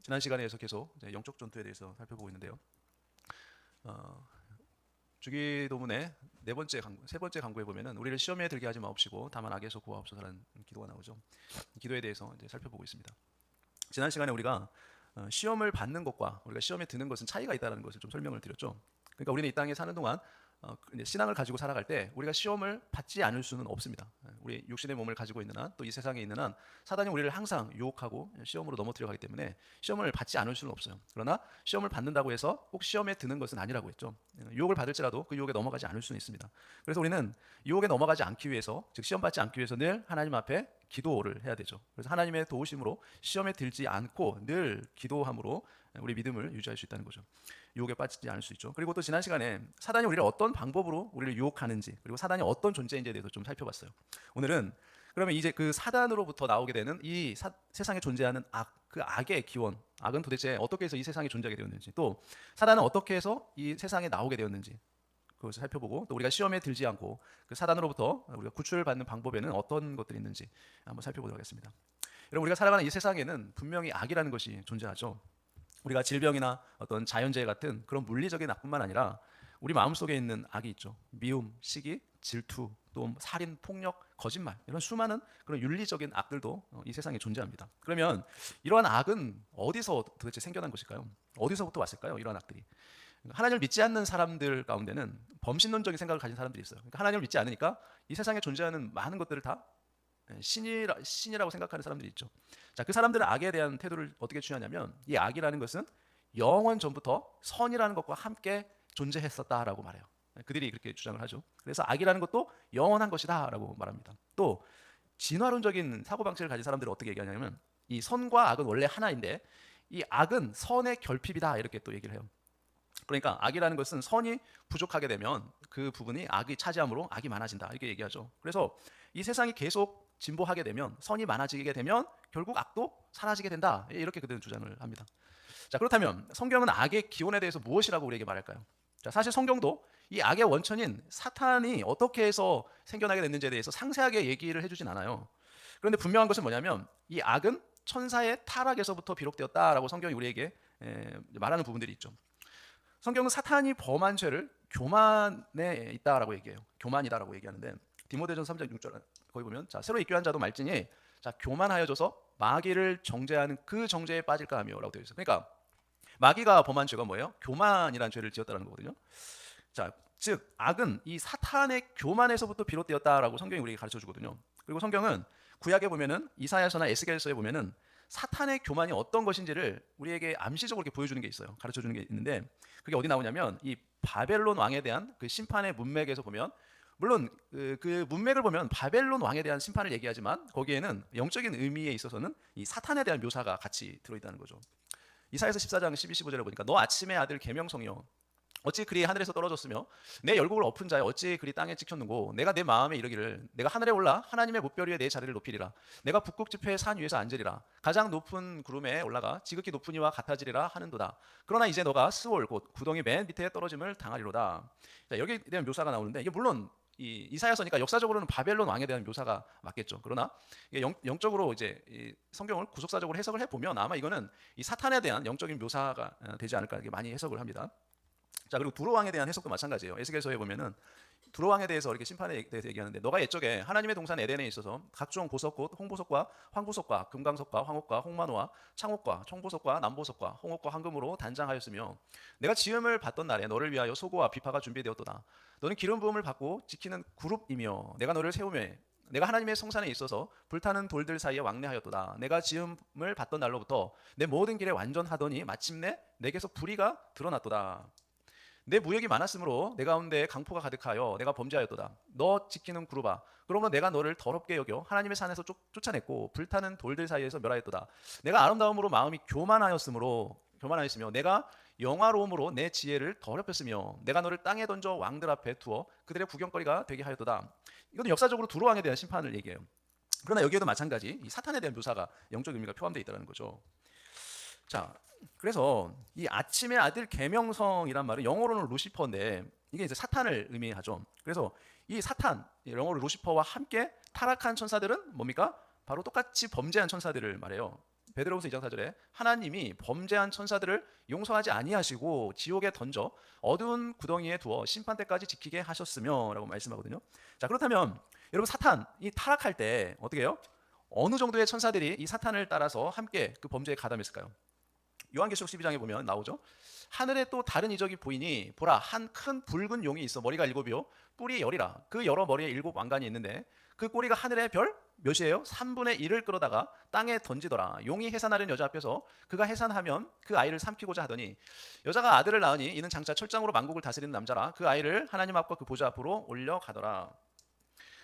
지난 시간에서 계속 이제 영적 전투에 대해서 살펴보고 있는데요. 어, 주기도문의 세 번째 강구에 보면은 우리를 시험에 들게 하지 마옵시고 다만 악에서 구하옵소서라는 기도가 나오죠. 기도에 대해서 이제 살펴보고 있습니다. 지난 시간에 우리가 시험을 받는 것과 우리가 시험에 드는 것은 차이가 있다는 것을 좀 설명을 드렸죠. 그러니까 우리는 이 땅에 사는 동안 이제 신앙을 가지고 살아갈 때 우리가 시험을 받지 않을 수는 없습니다. 우리 육신의 몸을 가지고 있는 한, 또 이 세상에 있는 한 사단이 우리를 항상 유혹하고 시험으로 넘어뜨려 가기 때문에 시험을 받지 않을 수는 없어요. 그러나 시험을 받는다고 해서 꼭 시험에 드는 것은 아니라고 했죠. 유혹을 받을지라도 그 유혹에 넘어가지 않을 수는 있습니다. 그래서 우리는 유혹에 넘어가지 않기 위해서, 즉 시험 받지 않기 위해서 늘 하나님 앞에 기도를 해야 되죠. 그래서 하나님의 도우심으로 시험에 들지 않고 늘 기도함으로 우리 믿음을 유지할 수 있다는 거죠. 유혹에 빠지지 않을 수 있죠. 그리고 또 지난 시간에 사단이 우리를 어떤 방법으로 우리를 유혹하는지, 그리고 사단이 어떤 존재인지에 대해서 좀 살펴봤어요. 오늘은 그러면 이제 그 사단으로부터 나오게 되는 이 세상에 존재하는 악, 그 악의 기원, 악은 도대체 어떻게 해서 이 세상에 존재하게 되었는지, 또 사단은 어떻게 해서 이 세상에 나오게 되었는지 그것을 살펴보고, 또 우리가 시험에 들지 않고 그 사단으로부터 우리가 구출을 받는 방법에는 어떤 것들이 있는지 한번 살펴보도록 하겠습니다. 여러분, 우리가 살아가는 이 세상에는 분명히 악이라는 것이 존재하죠. 우리가 질병이나 어떤 자연재해 같은 그런 물리적인 악뿐만 아니라 우리 마음속에 있는 악이 있죠. 미움, 시기, 질투, 또 살인, 폭력, 거짓말, 이런 수많은 그런 윤리적인 악들도 이 세상에 존재합니다. 그러면 이러한 악은 어디서 도대체 생겨난 것일까요? 어디서부터 왔을까요? 이러한 악들이. 하나님을 믿지 않는 사람들 가운데는 범신론적인 생각을 가진 사람들이 있어요. 그러니까 하나님을 믿지 않으니까 이 세상에 존재하는 많은 것들을 다 신이라고 생각하는 사람들이 있죠. 자, 그 사람들은 악에 대한 태도를 어떻게 취하냐면, 이 악이라는 것은 영원 전부터 선이라는 것과 함께 존재했었다라고 말해요. 그들이 그렇게 주장을 하죠. 그래서 악이라는 것도 영원한 것이다라고 말합니다. 또 진화론적인 사고방식을 가진 사람들은 어떻게 얘기하냐면, 이 선과 악은 원래 하나인데 이 악은 선의 결핍이다, 이렇게 또 얘기를 해요. 그러니까 악이라는 것은 선이 부족하게 되면 그 부분이 악이 차지함으로 악이 많아진다, 이렇게 얘기하죠. 그래서 이 세상이 계속 진보하게 되면, 선이 많아지게 되면 결국 악도 사라지게 된다, 이렇게 그들은 주장을 합니다. 자, 그렇다면 성경은 악의 기원에 대해서 무엇이라고 우리에게 말할까요? 자, 사실 성경도 이 악의 원천인 사탄이 어떻게 해서 생겨나게 됐는지에 대해서 상세하게 얘기를 해주진 않아요. 그런데 분명한 것은 뭐냐면, 이 악은 천사의 타락에서부터 비롯되었다라고 성경이 우리에게 말하는 부분들이 있죠. 성경은 사탄이 범한 죄를 교만에 있다라고 얘기해요. 교만이다라고 얘기하는데, 디모데전서 3장 6절 거기 보면, 자, 새로 입교한 자도 말지니 자, 교만하여져서 마귀를 정죄하는 그 정죄에 빠질까 하며라고 되어 있어요. 그러니까 마귀가 범한 죄가 뭐예요? 교만이라는 죄를 지었다라는 거거든요. 자, 즉 악은 이 사탄의 교만에서부터 비롯되었다라고 성경이 우리에게 가르쳐 주거든요. 그리고 성경은 구약에 보면은 이사야서나 에스겔서에 보면은 사탄의 교만이 어떤 것인지를 우리에게 암시적으로 이렇게 보여주는 게 있어요. 가르쳐 주는 게 있는데, 그게 어디 나오냐면 이 바벨론 왕에 대한 그 심판의 문맥에서 보면, 물론 그 문맥을 보면 바벨론 왕에 대한 심판을 얘기하지만 거기에는 영적인 의미에 있어서는 이 사탄에 대한 묘사가 같이 들어있다는 거죠. 이사야서 14장 12, 15절에 보니까 너 아침의 아들 계명성이여 어찌 그리 하늘에서 떨어졌으며 내 열국을 엎은 자여 어찌 그리 땅에 찍혔는고, 내가 내 마음에 이르기를 내가 하늘에 올라 하나님의 뭇별 위에 내 자리를 높이리라. 내가 북극 지폐의 산 위에서 앉으리라. 가장 높은 구름에 올라가 지극히 높은 이와 같아지리라 하는도다. 그러나 이제 너가 스올 곧 구덩이 맨 밑에 떨어짐을 당하리로다. 자, 여기에 대한 묘사가 나오는데, 이게 물론 이 이사야서니까 역사적으로는 바벨론 왕에 대한 묘사가 맞겠죠. 그러나 이게 영적으로 이제 이 성경을 구속사적으로 해석을 해보면 아마 이거는 이 사탄에 대한 영적인 묘사가 되지 않을까, 이렇게 많이 해석을 합니다. 자, 그리고 두로 왕에 대한 해석도 마찬가지예요. 에스겔서에 보면은 두로 왕에 대해서 이렇게 심판에 대해서 얘기하는데, 너가 옛적에 하나님의 동산 에덴에 있어서 각종 보석 곧 홍보석과 황보석과 금강석과 황옥과 홍만호와 창옥과 청보석과 남보석과 홍옥과 황금으로 단장하였으며, 내가 지음을 받던 날에 너를 위하여 소고와 비파가 준비되었도다. 너는 기름 부음을 받고 지키는 그룹이며 내가 너를 세우며 내가 하나님의 성산에 있어서 불타는 돌들 사이에 왕래하였도다. 내가 지음을 받던 날로부터 내 모든 길에 완전하더니 마침내 내게서 불의가 드러났도다. 내 무역이 많았으므로 내 가운데 강포가 가득하여 내가 범죄하였도다. 너 지키는 그룹아, 그러므로 내가 너를 더럽게 여겨 하나님의 산에서 쫓아냈고 불타는 돌들 사이에서 멸하였도다. 내가 아름다움으로 마음이 교만하였으며 내가 영화로움으로 내 지혜를 더럽혔으며 내가 너를 땅에 던져 왕들 앞에 두어 그들의 구경거리가 되게 하였도다. 이것은 역사적으로 두로 왕에 대한 심판을 얘기해요. 그러나 여기에도 마찬가지 이 사탄에 대한 묘사가 영적 의미가 포함되어 있다는 거죠. 자, 그래서 이 아침의 아들 계명성이란 말은 영어로는 루시퍼인데 이게 이제 사탄을 의미하죠. 그래서 이 사탄, 영어로 루시퍼와 함께 타락한 천사들은 뭡니까? 바로 똑같이 범죄한 천사들을 말해요. 베드로후서 2장 4절에 하나님이 범죄한 천사들을 용서하지 아니하시고 지옥에 던져 어두운 구덩이에 두어 심판 때까지 지키게 하셨으며라고 말씀하거든요. 자, 그렇다면 여러분 사탄이 타락할 때 어떻게 해요? 어느 정도의 천사들이 이 사탄을 따라서 함께 그 범죄에 가담했을까요? 요한계시록 12장에 보면 나오죠. 하늘에 또 다른 이적이 보이니 보라 한 큰 붉은 용이 있어 머리가 7이요 뿔이 10이라 그 여러 머리에 7 왕관이 있는데 그 꼬리가 하늘의 별 몇이에요? 3분의 1을 끌어다가 땅에 던지더라. 용이 해산하려는 여자 앞에서 그가 해산하면 그 아이를 삼키고자 하더니 여자가 아들을 낳으니 이는 장차 철장으로 만국을 다스리는 남자라 그 아이를 하나님 앞과 그 보좌 앞으로 올려가더라.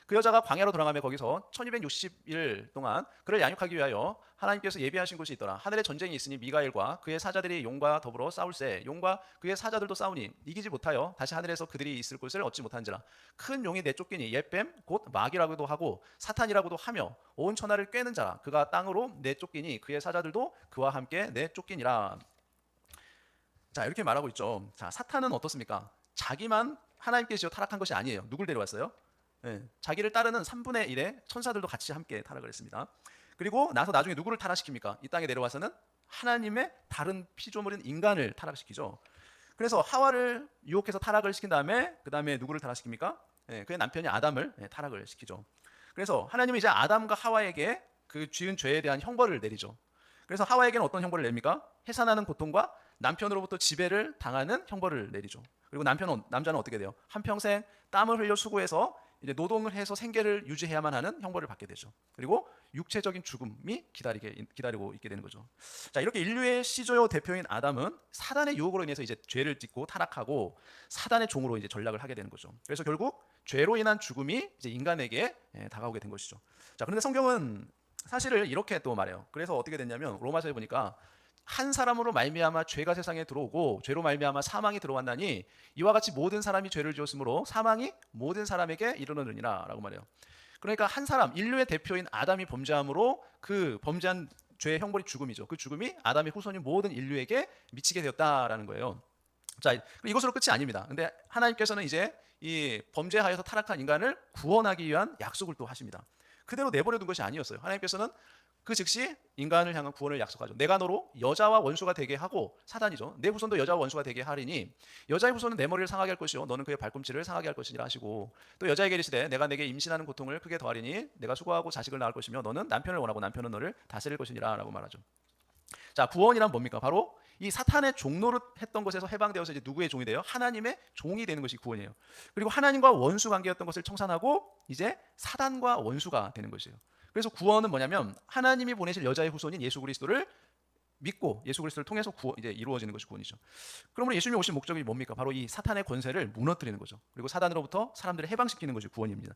그 여자가 광야로 돌아가며 거기서 1260일 동안 그를 양육하기 위하여 하나님께서 예비하신 곳이 있더라. 하늘에 전쟁이 있으니 미가엘과 그의 사자들이 용과 더불어 싸울세 용과 그의 사자들도 싸우니 이기지 못하여 다시 하늘에서 그들이 있을 곳을 얻지 못한지라. 큰 용이 내쫓기니 옛뱀 곧 마귀라고도 하고 사탄이라고도 하며 온 천하를 꿰는 자라. 그가 땅으로 내쫓기니 그의 사자들도 그와 함께 내쫓기니라. 자, 이렇게 말하고 있죠. 자, 사탄은 어떻습니까? 자기만 하나님께 지어 타락한 것이 아니에요. 누굴 데려왔어요? 네, 자기를 따르는 3분의 1의 천사들도 같이 함께 타락을 했습니다. 그리고 나서 나중에 누구를 타락시킵니까? 이 땅에 내려와서는 하나님의 다른 피조물인 인간을 타락시키죠. 그래서 하와를 유혹해서 타락을 시킨 다음에 그 다음에 누구를 타락시킵니까? 네, 그의 남편이 아담을 타락을 시키죠. 그래서 하나님은 이제 아담과 하와에게 그 지은 죄에 대한 형벌을 내리죠. 그래서 하와에게는 어떤 형벌을 냅니까? 해산하는 고통과 남편으로부터 지배를 당하는 형벌을 내리죠. 그리고 남자는 어떻게 돼요? 한평생 땀을 흘려 수고해서 이제 노동을 해서 생계를 유지해야만 하는 형벌을 받게 되죠. 그리고 육체적인 죽음이 기다리고 있게 되는 거죠. 자, 이렇게 인류의 시조요 대표인 아담은 사단의 유혹으로 인해서 이제 죄를 짓고 타락하고 사단의 종으로 이제 전락을 하게 되는 거죠. 그래서 결국 죄로 인한 죽음이 이제 인간에게 다가오게 된 것이죠. 자, 그런데 성경은 사실을 이렇게 또 말해요. 그래서 어떻게 됐냐면 로마서에 보니까 한 사람으로 말미암아 죄가 세상에 들어오고 죄로 말미암아 사망이 들어왔나니 이와 같이 모든 사람이 죄를 지었으므로 사망이 모든 사람에게 이르느니라 라고 말해요. 그러니까 한 사람 인류의 대표인 아담이 범죄함으로 그 범죄한 죄의 형벌이 죽음이죠. 그 죽음이 아담의 후손인 모든 인류에게 미치게 되었다라는 거예요. 자, 이것으로 끝이 아닙니다. 근데 하나님께서는 이제 이 범죄하여서 타락한 인간을 구원하기 위한 약속을 또 하십니다. 그대로 내버려 둔 것이 아니었어요. 하나님께서는 그 즉시 인간을 향한 구원을 약속하죠. 내가 너로 여자와 원수가 되게 하고, 사단이죠. 내 후손도 여자와 원수가 되게 하리니 여자의 후손은 내 머리를 상하게 할 것이요 너는 그의 발꿈치를 상하게 할 것이니라 하시고, 또 여자에게 이르시되 내가 내게 임신하는 고통을 크게 더하리니 내가 수고하고 자식을 낳을 것이며 너는 남편을 원하고 남편은 너를 다스릴 것이니라 라고 말하죠. 자, 구원이란 뭡니까? 바로 이 사탄의 종노릇 했던 것에서 해방되어서 이제 누구의 종이 돼요? 하나님의 종이 되는 것이 구원이에요. 그리고 하나님과 원수 관계였던 것을 청산하고 이제 사단과 원수가 되는 것이에요. 그래서 구원은 뭐냐면 하나님이 보내실 여자의 후손인 예수 그리스도를 믿고 예수 그리스도를 통해서 이제 이루어지는 것이 구원이죠. 그러므로 예수님이 오신 목적이 뭡니까? 바로 이 사탄의 권세를 무너뜨리는 거죠. 그리고 사단으로부터 사람들을 해방시키는 것이 구원입니다.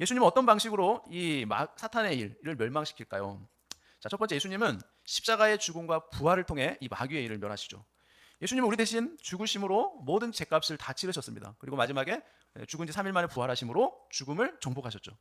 예수님은 어떤 방식으로 이 사탄의 일을 멸망시킬까요? 자, 첫 번째, 예수님은 십자가의 죽음과 부활을 통해 이 마귀의 일을 멸하시죠. 예수님은 우리 대신 죽으심으로 모든 죄값을 다 치르셨습니다. 그리고 마지막에 죽은 지 3일 만에 부활하심으로 죽음을 정복하셨죠.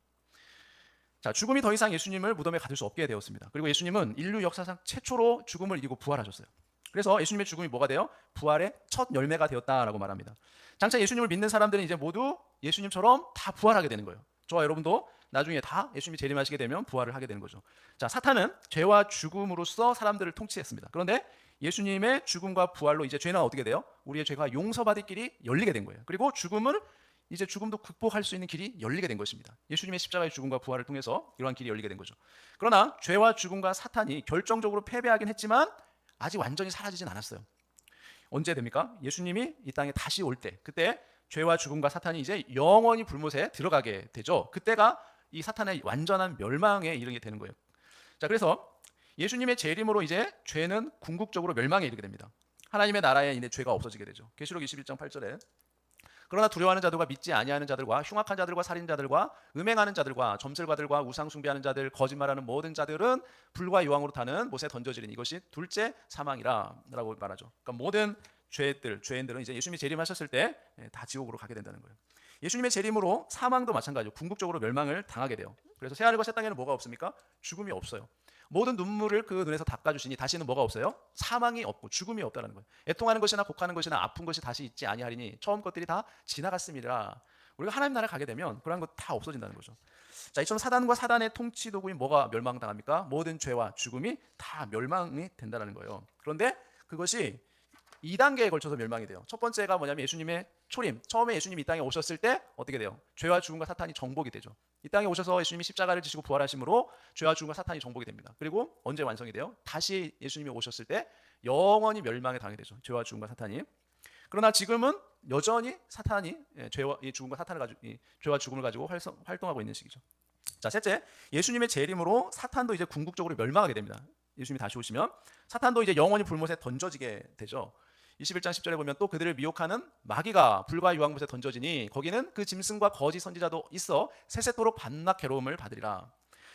자, 죽음이 더 이상 예수님을 무덤에 가둘 수 없게 되었습니다. 그리고 예수님은 인류 역사상 최초로 죽음을 이기고 부활하셨어요. 그래서 예수님의 죽음이 뭐가 돼요? 부활의 첫 열매가 되었다라고 말합니다. 장차 예수님을 믿는 사람들은 이제 모두 예수님처럼 다 부활하게 되는 거예요. 저와 여러분도 나중에 다 예수님이 재림하시게 되면 부활을 하게 되는 거죠. 자, 사탄은 죄와 죽음으로써 사람들을 통치했습니다. 그런데 예수님의 죽음과 부활로 이제 죄는 어떻게 돼요? 우리의 죄가 용서받을 길이 열리게 된 거예요. 그리고 이제 죽음도 극복할 수 있는 길이 열리게 된 것입니다. 예수님의 십자가의 죽음과 부활을 통해서 이러한 길이 열리게 된 거죠. 그러나 죄와 죽음과 사탄이 결정적으로 패배하긴 했지만 아직 완전히 사라지진 않았어요. 언제 됩니까? 예수님이 이 땅에 다시 올 때, 그때 죄와 죽음과 사탄이 이제 영원히 불못에 들어가게 되죠. 그때가 이 사탄의 완전한 멸망에 이르게 되는 거예요. 자, 그래서 예수님의 재림으로 이제 죄는 궁극적으로 멸망에 이르게 됩니다. 하나님의 나라에 이제 죄가 없어지게 되죠. 계시록 21장 8절에 그러나 두려워하는 자들과 믿지 아니하는 자들과 흉악한 자들과 살인자들과 음행하는 자들과 점술가들과 우상 숭배하는 자들, 거짓말하는 모든 자들은 불과 유황으로 타는 못에 던져지리니 이것이 둘째 사망이라 라고 말하죠. 그러니까 모든 죄인들은 이제 예수님이 재림하셨을 때 다 지옥으로 가게 된다는 거예요. 예수님의 재림으로 사망도 마찬가지로 궁극적으로 멸망을 당하게 돼요. 그래서 새하늘과 새 땅에는 뭐가 없습니까? 죽음이 없어요. 모든 눈물을 그 눈에서 닦아주시니 다시는 뭐가 없어요? 사망이 없고 죽음이 없다는 거예요. 애통하는 것이나 곡하는 것이나 아픈 것이 다시 있지 아니하리니 처음 것들이 다 지나갔습니다. 우리가 하나님 나라에 가게 되면 그런 거 다 없어진다는 거죠. 자, 이처럼 사단과 사단의 통치 도구인 뭐가 멸망당합니까? 모든 죄와 죽음이 다 멸망이 된다는 거예요. 그런데 그것이 2단계에 걸쳐서 멸망이 돼요. 첫 번째가 뭐냐면 예수님의 초림. 처음에 예수님이 이 땅에 오셨을 때 어떻게 돼요? 죄와 죽음과 사탄이 정복이 되죠. 이 땅에 오셔서 예수님이 십자가를 지시고 부활하심으로 죄와 죽음과 사탄이 정복이 됩니다. 그리고 언제 완성이 돼요? 다시 예수님이 오셨을 때 영원히 멸망에 당하게 되죠. 죄와 죽음과 사탄이. 그러나 지금은 여전히 사탄이 죄와 죽음과 사탄을 가지고 죄와 죽음을 가지고 활동하고 있는 시기죠. 자, 셋째, 예수님의 재림으로 사탄도 이제 궁극적으로 멸망하게 됩니다. 예수님이 다시 오시면 사탄도 이제 영원히 불못에 던져지게 되죠. 21장 10절에 보면 또 그들을 미혹하는 마귀가 불과 유황못에 던져지니 거기는 그 짐승과 거짓 선지자도 있어 세세토록 반낙 괴로움을 받으리라.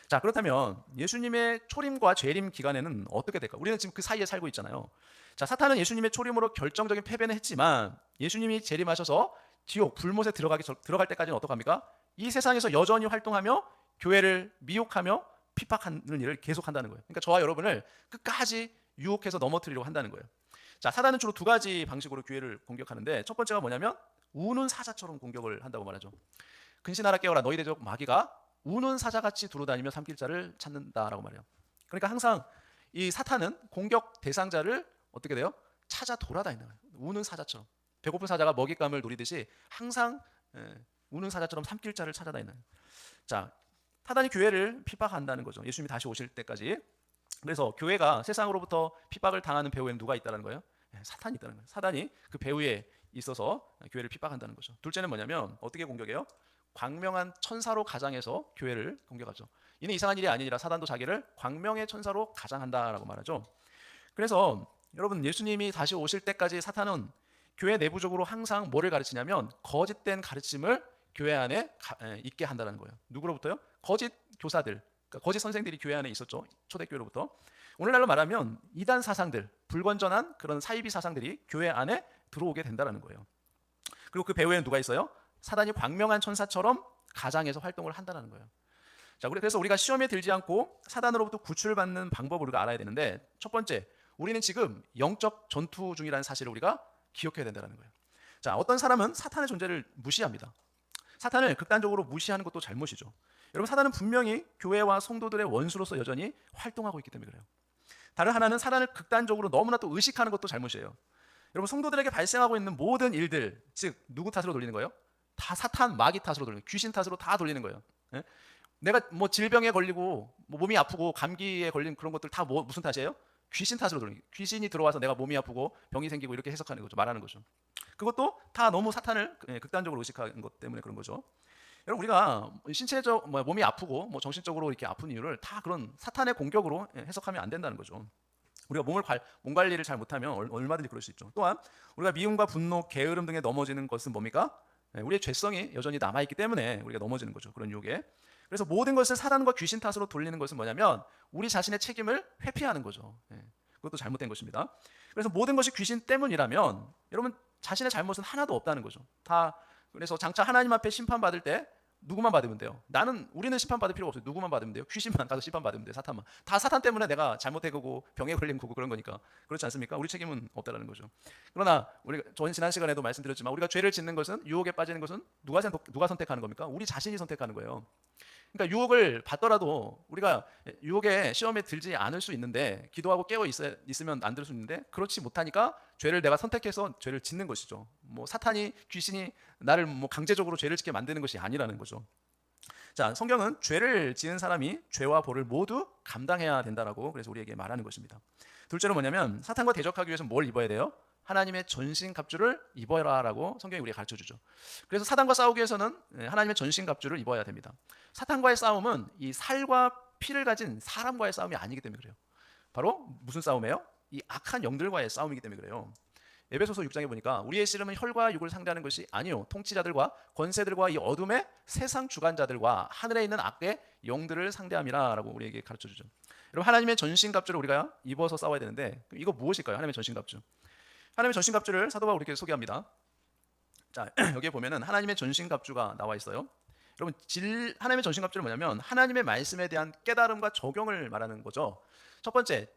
자, 그렇다면 예수님의 초림과 재림 기간에는 어떻게 될까? 우리는 지금 그 사이에 살고 있잖아요. 자, 사탄은 예수님의 초림으로 결정적인 패배는 했지만 예수님이 재림하셔서 지옥 불못에 들어갈 때까지는 어떡합니까? 이 세상에서 여전히 활동하며 교회를 미혹하며 핍박하는 일을 계속한다는 거예요. 그러니까 저와 여러분을 끝까지 유혹해서 넘어뜨리려고 한다는 거예요. 자, 사단은 주로 두 가지 방식으로 교회를 공격하는데 첫 번째가 뭐냐면 우는 사자처럼 공격을 한다고 말하죠. 근신하라 깨어라 너희 대적 마귀가 우는 사자같이 두루다니며 삼킬 자를 찾는다라고 말해요. 그러니까 항상 이 사탄은 공격 대상자를 어떻게 돼요? 찾아 돌아다니는 거예요. 우는 사자처럼. 배고픈 사자가 먹잇감을 노리듯이 항상 우는 사자처럼 삼킬 자를 찾아다니는 거예요. 자, 사단이 교회를 핍박한다는 거죠. 예수님이 다시 오실 때까지. 그래서 교회가 세상으로부터 핍박을 당하는 배후에는 누가 있다는 거예요? 사탄이 있다는 거예요. 사단이 그 배후에 있어서 교회를 핍박한다는 거죠. 둘째는 뭐냐면 어떻게 공격해요? 광명한 천사로 가장해서 교회를 공격하죠. 이는 이상한 일이 아니라 사단도 자기를 광명의 천사로 가장한다라고 말하죠. 그래서 여러분 예수님이 다시 오실 때까지 사탄은 교회 내부적으로 항상 뭐를 가르치냐면 거짓된 가르침을 교회 안에 있게 한다는 거예요. 누구로부터요? 거짓 교사들, 그러니까 거짓 선생들이 교회 안에 있었죠. 초대교회로부터. 오늘날로 말하면 이단 사상들, 불건전한 그런 사이비 사상들이 교회 안에 들어오게 된다는 거예요. 그리고 그 배후에는 누가 있어요? 사단이 광명한 천사처럼 가장해서 활동을 한다는 거예요. 자, 그래서 우리가 시험에 들지 않고 사단으로부터 구출받는 방법을 우리가 알아야 되는데 첫 번째, 우리는 지금 영적 전투 중이라는 사실을 우리가 기억해야 된다는 거예요. 자, 어떤 사람은 사탄의 존재를 무시합니다. 사탄을 극단적으로 무시하는 것도 잘못이죠. 여러분, 사탄은 분명히 교회와 성도들의 원수로서 여전히 활동하고 있기 때문에 그래요. 다른 하나는 사탄을 극단적으로 너무나 또 의식하는 것도 잘못이에요. 여러분, 성도들에게 발생하고 있는 모든 일들, 즉 누구 탓으로 돌리는 거예요? 다 사탄, 마귀 탓으로 돌리는 거예요. 귀신 탓으로 다 돌리는 거예요. 예? 내가 뭐 질병에 걸리고 뭐 몸이 아프고 감기에 걸린 그런 것들 다 무슨 탓이에요? 귀신 탓으로 돌리는 거예요. 귀신이 들어와서 내가 몸이 아프고 병이 생기고 이렇게 해석하는 거죠. 말하는 거죠. 그것도 다 너무 사탄을 극단적으로 의식하는 것 때문에 그런 거죠. 여러분, 우리가 신체적 몸이 아프고 뭐 정신적으로 이렇게 아픈 이유를 다 그런 사탄의 공격으로 해석하면 안 된다는 거죠. 우리가 몸 관리를 잘 못하면 얼마든지 그럴 수 있죠. 또한 우리가 미움과 분노, 게으름 등에 넘어지는 것은 뭡니까? 우리의 죄성이 여전히 남아있기 때문에 우리가 넘어지는 거죠. 그런 유혹에. 그래서 모든 것을 사단과 귀신 탓으로 돌리는 것은 뭐냐면 우리 자신의 책임을 회피하는 거죠. 그것도 잘못된 것입니다. 그래서 모든 것이 귀신 때문이라면 여러분 자신의 잘못은 하나도 없다는 거죠. 다. 그래서 장차 하나님 앞에 심판받을 때 누구만 받으면 돼요? 우리는 심판받을 필요가 없어요. 누구만 받으면 돼요? 귀신만 가서 심판받으면 돼요. 사탄만. 다 사탄 때문에 내가 잘못해고 병에 걸린 거고 그런 거니까. 그렇지 않습니까? 우리 책임은 없다라는 거죠. 그러나 우리가 지난 시간에도 말씀드렸지만 우리가 죄를 짓는 것은, 유혹에 빠지는 것은 누가 선택하는 겁니까? 우리 자신이 선택하는 거예요. 그러니까 유혹을 받더라도 우리가 유혹에 시험에 들지 않을 수 있는데, 기도하고 깨어 있으면 안 들 수 있는데 그렇지 못하니까 죄를 내가 선택해서 죄를 짓는 것이죠. 뭐 사탄이, 귀신이 나를 뭐 강제적으로 죄를 짓게 만드는 것이 아니라는 거죠. 자, 성경은 죄를 지은 사람이 죄와 벌을 모두 감당해야 된다라고 그래서 우리에게 말하는 것입니다. 둘째로 뭐냐면 사탄과 대적하기 위해서 뭘 입어야 돼요? 하나님의 전신갑주를 입어라라고 성경이 우리에게 가르쳐주죠. 그래서 사탄과 싸우기 위해서는 하나님의 전신갑주를 입어야 됩니다. 사탄과의 싸움은 이 살과 피를 가진 사람과의 싸움이 아니기 때문에 그래요. 바로 무슨 싸움이에요? 이 악한 영들과의 싸움이기 때문에 그래요. 에베소서 6장에 보니까 우리의 씨름은 혈과 육을 상대하는 것이 아니요 통치자들과 권세들과 이 어둠의 세상 주관자들과 하늘에 있는 악의 영들을 상대함이라라고 우리에게 가르쳐주죠. 여러분, 하나님의 전신갑주를 우리가 입어서 싸워야 되는데 이거 무엇일까요? 하나님의 전신갑주. 하나님의 전신갑주를 사도 바울이 이렇게 소개합니다. 자, 여기에 보면은 하나님의 전신갑주가 나와 있어요. 여러분, 하나님의 전신갑주는 뭐냐면 하나님의 말씀에 대한 깨달음과 적용을 말하는 거죠. 첫 번째,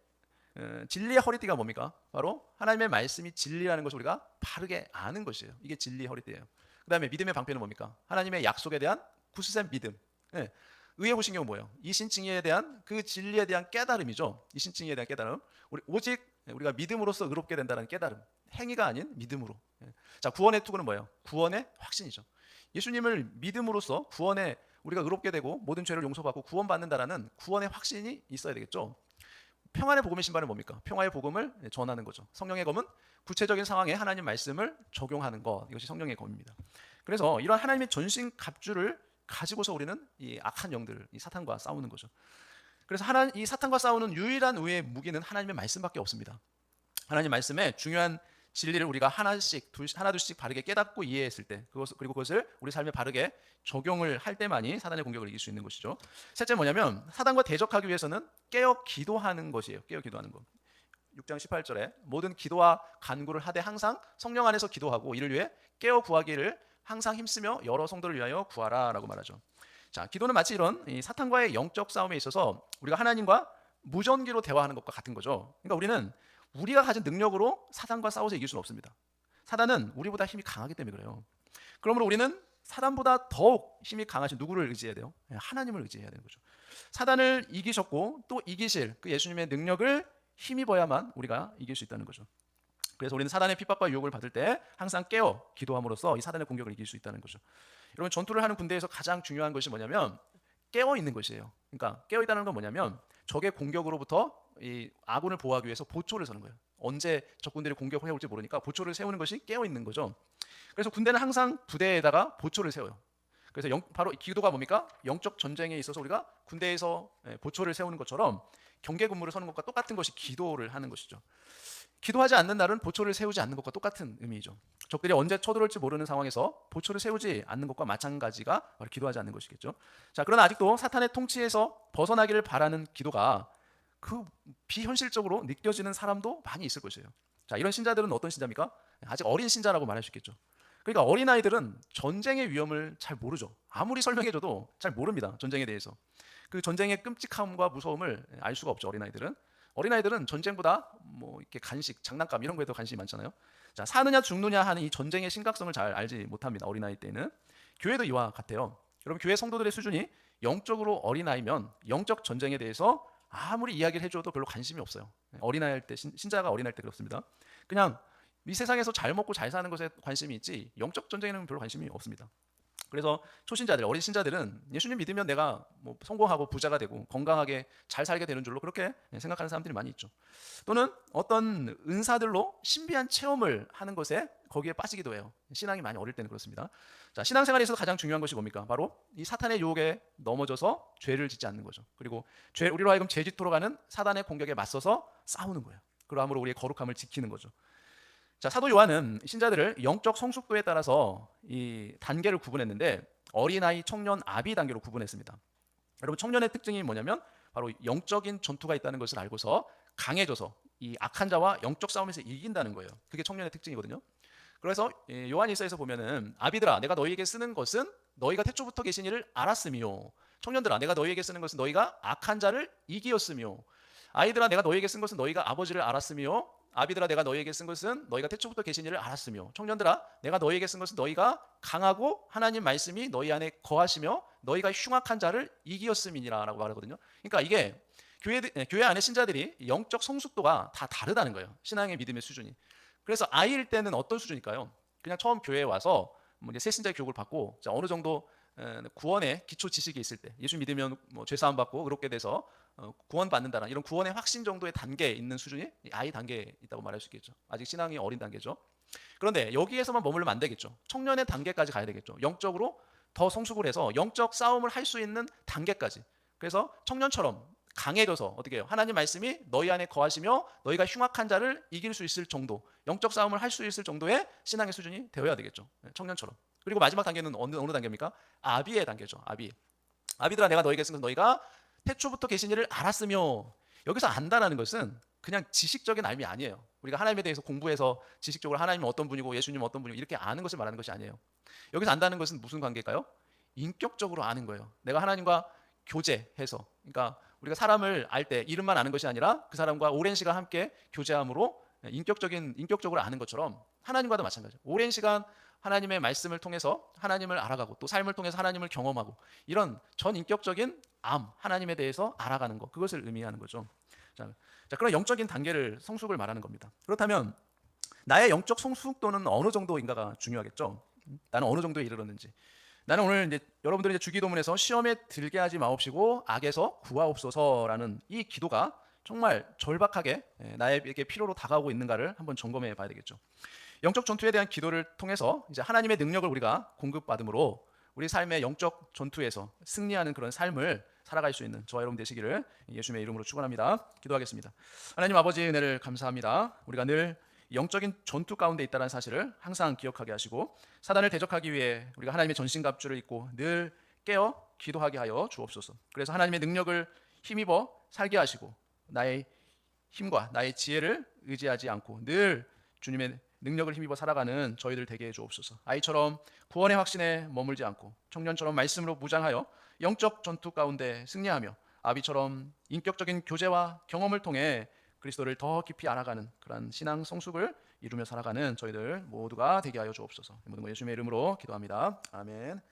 진리의 허리띠가 뭡니까? 바로 하나님의 말씀이 진리라는 것을 우리가 바르게 아는 것이에요. 이게 진리의 허리띠예요. 그 그다음에 믿음의 방패는 뭡니까? 하나님의 약속에 대한 굳센 믿음. 예. 의의 호신경은 뭐예요? 이 신칭에 대한 그 진리에 대한 깨달음이죠. 이 신칭에 대한 깨달음. 오직 우리가 믿음으로써 의롭게 된다는 깨달음. 행위가 아닌 믿음으로. 예. 자, 구원의 투구는 뭐예요? 구원의 확신이죠. 예수님을 믿음으로써 구원에 우리가 의롭게 되고 모든 죄를 용서받고 구원받는다라는 구원의 확신이 있어야 되겠죠. 평안의 복음의 신발은 뭡니까? 평화의 복음을 전하는 거죠. 성령의 검은 구체적인 상황에 하나님 말씀을 적용하는 것. 이것이 성령의 검입니다. 그래서 이런 하나님의 전신 갑주를 가지고서 우리는 이 악한 영들, 이 사탄과 싸우는 거죠. 그래서 이 사탄과 싸우는 유일한 우리의 무기는 하나님의 말씀밖에 없습니다. 하나님 말씀에 중요한 진리를 우리가 하나둘씩 바르게 깨닫고 이해했을 때, 그리고 그것을 우리 삶에 바르게 적용을 할 때만이 사단의 공격을 이길 수 있는 것이죠. 셋째 뭐냐면 사단과 대적하기 위해서는 깨어 기도하는 것이에요. 깨어 기도하는 것. 6장 18절에 모든 기도와 간구를 하되 항상 성령 안에서 기도하고 이를 위해 깨어 구하기를 항상 힘쓰며 여러 성도를 위하여 구하라라고 말하죠. 자, 기도는 마치 이런 이 사탄과의 영적 싸움에 있어서 우리가 하나님과 무전기로 대화하는 것과 같은 거죠. 그러니까 우리는 우리가 가진 능력으로 사단과 싸워서 이길 수는 없습니다. 사단은 우리보다 힘이 강하기 때문에 그래요. 그러므로 우리는 사단보다 더욱 힘이 강하신 누구를 의지해야 돼요? 하나님을 의지해야 되는 거죠. 사단을 이기셨고 또 이기실 그 예수님의 능력을 힘입어야만 우리가 이길 수 있다는 거죠. 그래서 우리는 사단의 핍박과 유혹을 받을 때 항상 깨어 기도함으로써 이 사단의 공격을 이길 수 있다는 거죠. 여러분, 전투를 하는 군대에서 가장 중요한 것이 뭐냐면 깨어 있는 것이에요. 그러니까 깨어 있다는 건 뭐냐면 적의 공격으로부터 이 아군을 보호하기 위해서 보초를 서는 거예요. 언제 적군들이 공격을 해올지 모르니까 보초를 세우는 것이 깨어 있는 거죠. 그래서 군대는 항상 부대에다가 보초를 세워요. 그래서 바로 기도가 뭡니까? 영적 전쟁에 있어서 우리가 군대에서 보초를 세우는 것처럼 경계 근무를 서는 것과 똑같은 것이 기도를 하는 것이죠. 기도하지 않는 날은 보초를 세우지 않는 것과 똑같은 의미죠. 적들이 언제 쳐들어올지 모르는 상황에서 보초를 세우지 않는 것과 마찬가지가 바로 기도하지 않는 것이겠죠. 자, 그러나 아직도 사탄의 통치에서 벗어나기를 바라는 기도가 그 비현실적으로 느껴지는 사람도 많이 있을 것이에요. 자, 이런 신자들은 어떤 신자입니까? 아직 어린 신자라고 말할 수 있겠죠. 그러니까 어린아이들은 전쟁의 위험을 잘 모르죠. 아무리 설명해줘도 잘 모릅니다. 전쟁에 대해서. 그 전쟁의 끔찍함과 무서움을 알 수가 없죠. 어린아이들은 전쟁보다 뭐 이렇게 간식, 장난감 이런 거에 더 관심이 많잖아요. 자, 사느냐 죽느냐 하는 이 전쟁의 심각성을 잘 알지 못합니다. 어린아이 때는. 교회도 이와 같아요. 여러분, 교회 성도들의 수준이 영적으로 어린아이면 영적 전쟁에 대해서 아무리 이야기를 해줘도 별로 관심이 없어요. 어린아이 할 때, 신자가 어린아이 때 그렇습니다. 그냥 이 세상에서 잘 먹고 잘 사는 것에 관심이 있지 영적 전쟁에는 별로 관심이 없습니다. 그래서 초신자들, 어린 신자들은 예수님 믿으면 내가 뭐 성공하고 부자가 되고 건강하게 잘 살게 되는 줄로 그렇게 생각하는 사람들이 많이 있죠. 또는 어떤 은사들로 신비한 체험을 하는 것에 거기에 빠지기도 해요. 신앙이 많이 어릴 때는 그렇습니다. 자, 신앙생활에서 가장 중요한 것이 뭡니까? 바로 이 사탄의 유혹에 넘어져서 죄를 짓지 않는 거죠. 그리고 우리로 하여금 죄짓도록 하는 사단의 공격에 맞서서 싸우는 거예요. 그러함으로 우리의 거룩함을 지키는 거죠. 자, 사도 요한은 신자들을 영적 성숙도에 따라서 이 단계를 구분했는데 어린아이, 청년, 아비 단계로 구분했습니다. 여러분, 청년의 특징이 뭐냐면 바로 영적인 전투가 있다는 것을 알고서 강해져서 이 악한 자와 영적 싸움에서 이긴다는 거예요. 그게 청년의 특징이거든요. 그래서 요한일서에서 보면은 아비들아, 내가 너희에게 쓰는 것은 너희가 태초부터 계신 이를 알았으며, 청년들아, 내가 너희에게 쓰는 것은 너희가 악한 자를 이기었으며, 아이들아, 내가 너희에게 쓴 것은 너희가 아버지를 알았으며, 아비들아, 내가 너희에게 쓴 것은 너희가 태초부터 계신 이를 알았으며, 청년들아, 내가 너희에게 쓴 것은 너희가 강하고 하나님 말씀이 너희 안에 거하시며 너희가 흉악한 자를 이기었음이니라 라고 말하거든요. 그러니까 이게 교회 안에 신자들이 영적 성숙도가 다 다르다는 거예요. 신앙의 믿음의 수준이. 그래서 아이일 때는 어떤 수준일까요? 그냥 처음 교회에 와서 뭐 이제 새신자 교육을 받고 어느 정도 구원의 기초 지식이 있을 때, 예수 믿으면 뭐 죄 사함 받고 의롭게 돼서 구원 받는다는 이런 구원의 확신 정도의 단계에 있는 수준이 아이 단계에 있다고 말할 수 있겠죠. 아직 신앙이 어린 단계죠. 그런데 여기에서만 머물면 안 되겠죠. 청년의 단계까지 가야 되겠죠. 영적으로 더 성숙을 해서 영적 싸움을 할 수 있는 단계까지. 그래서 청년처럼 강해져서 어떻게 해요? 하나님 말씀이 너희 안에 거하시며 너희가 흉악한 자를 이길 수 있을 정도, 영적 싸움을 할 수 있을 정도의 신앙의 수준이 되어야 되겠죠. 청년처럼. 그리고 마지막 단계는 어느 단계입니까? 아비의 단계죠. 아비들아, 내가 너희에게 쓴 것은 너희가 태초부터 계신 이를 알았으며, 여기서 안다라는 것은 그냥 지식적인 알미 아니에요. 우리가 하나님에 대해서 공부해서 지식적으로 하나님은 어떤 분이고 예수님은 어떤 분이고 이렇게 아는 것을 말하는 것이 아니에요. 여기서 안다는 것은 무슨 관계일까요? 인격적으로 아는 거예요. 내가 하나님과 교제해서, 그러니까 우리가 사람을 알 때 이름만 아는 것이 아니라 그 사람과 오랜 시간 함께 교제함으로 인격적으로 아는 것처럼 하나님과도 마찬가지예요. 오랜 시간 하나님의 말씀을 통해서 하나님을 알아가고 또 삶을 통해서 하나님을 경험하고 이런 전 인격적인 하나님에 대해서 알아가는 것, 그것을 의미하는 거죠. 자, 그런 영적인 단계를 성숙을 말하는 겁니다. 그렇다면 나의 영적 성숙도는 어느 정도인가가 중요하겠죠. 나는 어느 정도에 이르렀는지. 나는 오늘 이제 여러분들이 주기도문에서 시험에 들게 하지 마옵시고 악에서 구하옵소서라는 이 기도가 정말 절박하게 나에게 필요로 다가오고 있는가를 한번 점검해 봐야 되겠죠. 영적 전투에 대한 기도를 통해서 이제 하나님의 능력을 우리가 공급받음으로 우리 삶의 영적 전투에서 승리하는 그런 삶을 살아갈 수 있는 저와 여러분 되시기를 예수님의 이름으로 축원합니다. 기도하겠습니다. 하나님 아버지의 은혜를 감사합니다. 우리가 늘 영적인 전투 가운데 있다는 사실을 항상 기억하게 하시고 사단을 대적하기 위해 우리가 하나님의 전신갑주를 입고 늘 깨어 기도하게 하여 주옵소서. 그래서 하나님의 능력을 힘입어 살게 하시고 나의 힘과 나의 지혜를 의지하지 않고 늘 주님의 능력을 힘입어 살아가는 저희들 되게 해 주옵소서. 아이처럼 구원의 확신에 머물지 않고 청년처럼 말씀으로 무장하여 영적 전투 가운데 승리하며 아비처럼 인격적인 교제와 경험을 통해 그리스도를 더 깊이 알아가는 그런 신앙 성숙을 이루며 살아가는 저희들 모두가 되게 하여 주옵소서. 모든 것 예수님의 이름으로 기도합니다. 아멘.